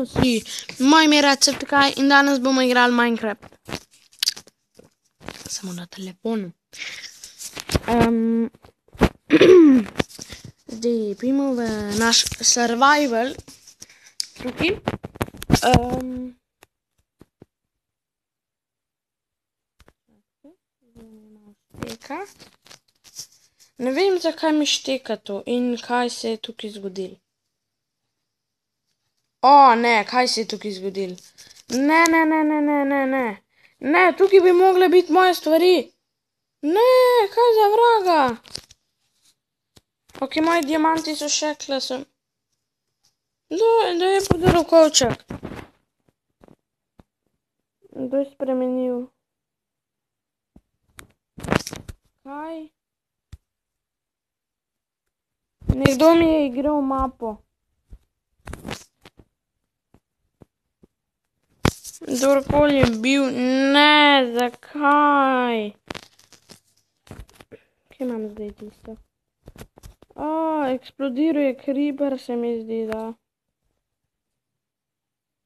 Zdravo vsi, moj ime je Receptkaj in danes bomo igrali Minecraft. Samo na telefonu. Zdaj, pojmo v naš survival. Tukaj. Šteka. Ne vem, zakaj mi šteka to in kaj se je tukaj zgodilo. O, ne, kaj se je tukaj zgodilo? Ne. Ne, tukaj bi mogle biti moje stvari. Ne, kaj za vraga? Ok, moji diamanti so šekle sem. Da je podaril kovček. Da je spremenil. Kaj? Nekdo mi je igral mapo. Kdorkoli je bil, ne, zakaj? Kje imam zdaj tisto? Eksplodiral je creeper, se mi zdi, da.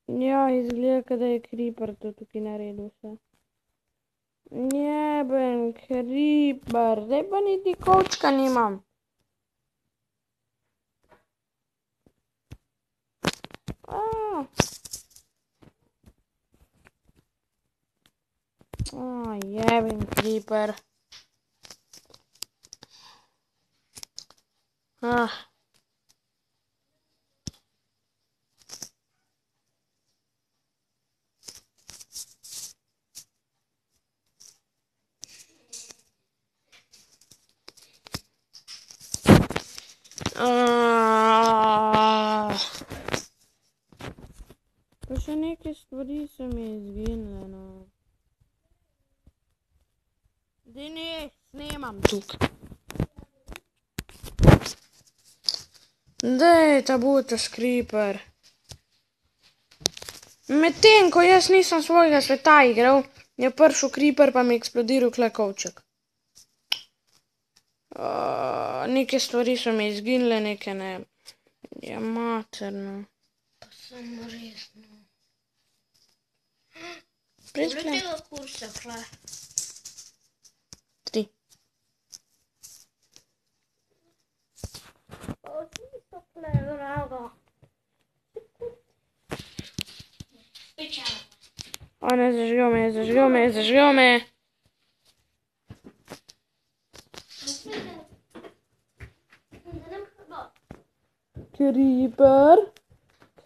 Ja, izgleda, da je creeper to tukaj naredil vse. Jeben creeper, zdaj pa niti kovčka nimam. Jeben creeper. Pa še neke stvari so mi izginile, no. Zdaj ne, snemam tukaj. Daj, ta buta creeper. Medtem, ko jaz nisem svojega sveta igral, je prišel creeper pa mi eksplodiral tule kovček. Neke stvari so mi izginile, neke ne. Ja, materno. Pa samo resno. Pridi Koliko tega kursa kle? 3. Pa čisto kle, drago. Pičala. Ne, zažgal me.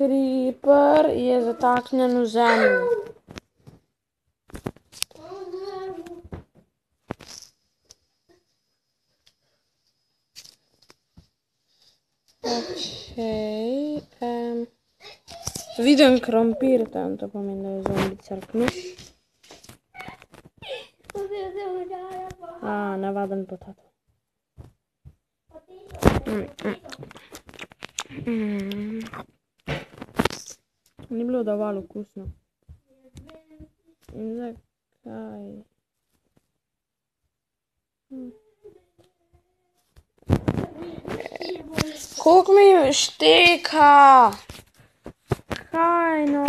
Creeper je zataknjen v zemljo. Okej. Vidim krompir tam, to pomeni, da je zombi crknil. Navaden potato. Ni bilo dovolj okusno. In zakaj? Koliko mi šteka? Kaj no?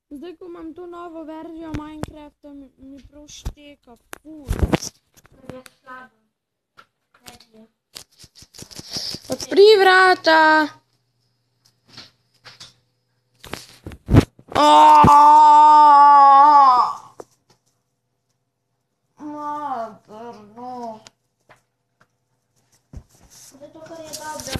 Zdaj, ko imam to novo verzijo Minecrafta, mi prav šteka, ful. Odpri vrata. Materno. Zato, kar je dobro.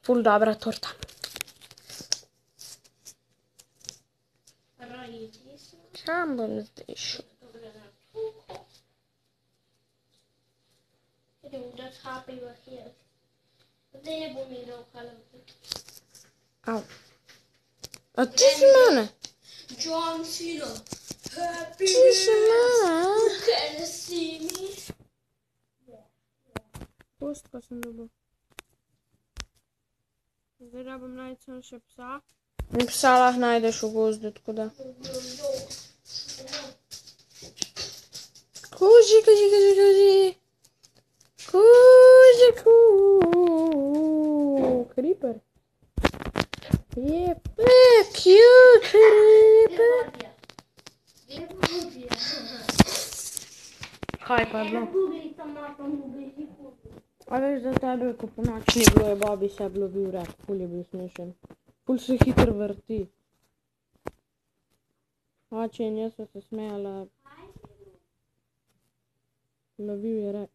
Ful dobra torta. Kam bom zdaj šel? Da schapijo hier. Zdaj ne bom igral Call of Duty. A ti si mene? John Cena. Happy Ti si mene? Can you see me? Pustka sem dobil. Zdaj rabim najti sem še psa. In psa lahko najdeš v gozdu, tako da. Kuži, kuži, kuži, kuži. Kuži, Creeper. Je cute creeper. Kaj pa je bilo? A veš, za tebe, ko po noč ni bilo, je Bobby sebi lovil rep. Ful je bil smešen. Ful se hitro vrti. Oče in jaz so se smejala. Lovil je rep.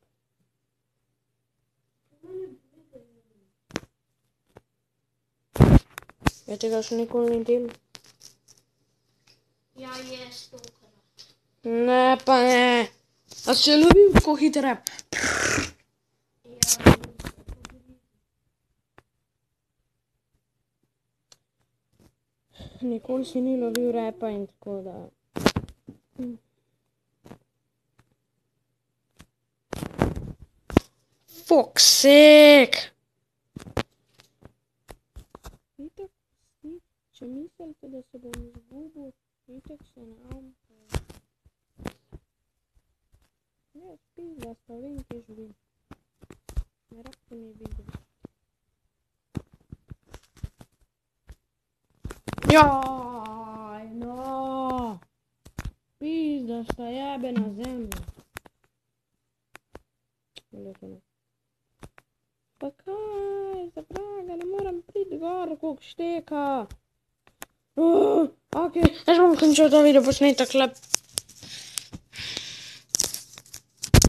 Ja, tega še nikoli ni del. Ja, je stokrat. Ne, pa ne. A si je lovil tako hiter rep? Nikoli si ni lovil repa in tako da. Fuck's sake! Itak, če mislite, da se bom izgubil, itak se ne bom. Ne, spizda, vem, kje živim. Ne rabite mi videti. Jaj, no! Pizda sta jebe na zemlji. Pa kaj, za vraga, ne moram priti gor, koliko šteka. Ok, jaz bom končal to video posnetek,